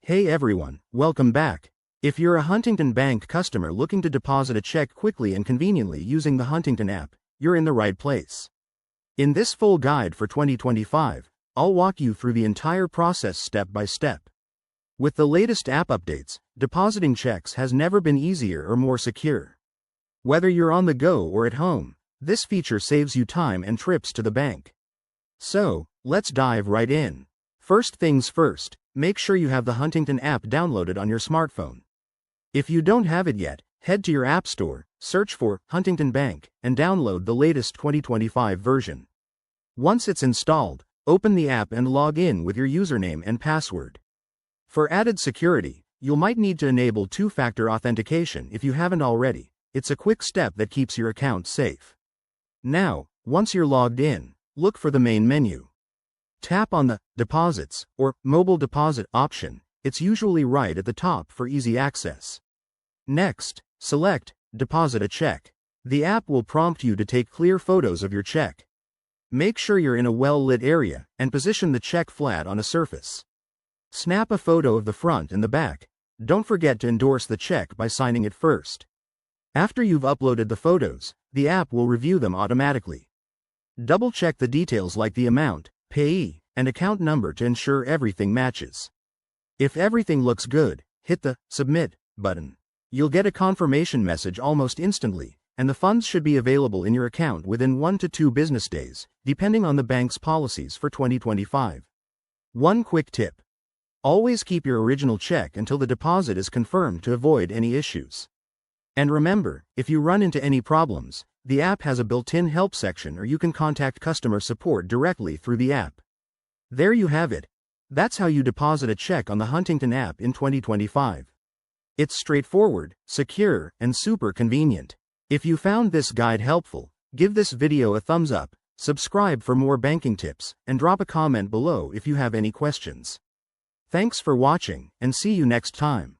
Hey everyone, welcome back. If you're a Huntington Bank customer looking to deposit a check quickly and conveniently using the Huntington app, you're in the right place. In this full guide for 2025, I'll walk you through the entire process step by step. With the latest app updates, depositing checks has never been easier or more secure. Whether you're on the go or at home, this feature saves you time and trips to the bank. So, let's dive right in. First things first, make sure you have the Huntington app downloaded on your smartphone. If you don't have it yet, head to your app store, search for Huntington Bank, and download the latest 2025 version. Once it's installed, open the app and log in with your username and password. For added security, you might need to enable two-factor authentication if you haven't already. It's a quick step that keeps your account safe. Now, once you're logged in, look for the main menu. Tap on the Deposits or Mobile Deposit option. It's usually right at the top for easy access. Next, select Deposit a Check. The app will prompt you to take clear photos of your check. Make sure you're in a well-lit area and position the check flat on a surface. Snap a photo of the front and the back. Don't forget to endorse the check by signing it first. After you've uploaded the photos, the app will review them automatically. Double-check the details like the amount, payee, and account number to ensure everything matches. If everything looks good, hit the Submit button. You'll get a confirmation message almost instantly, and the funds should be available in your account within 1 to 2 business days, depending on the bank's policies for 2025. One quick tip. Always keep your original check until the deposit is confirmed to avoid any issues. And remember, if you run into any problems, the app has a built-in help section or you can contact customer support directly through the app. There you have it. That's how you deposit a check on the Huntington app in 2025. It's straightforward, secure, and super convenient. If you found this guide helpful, give this video a thumbs up, subscribe for more banking tips, and drop a comment below if you have any questions. Thanks for watching, and see you next time.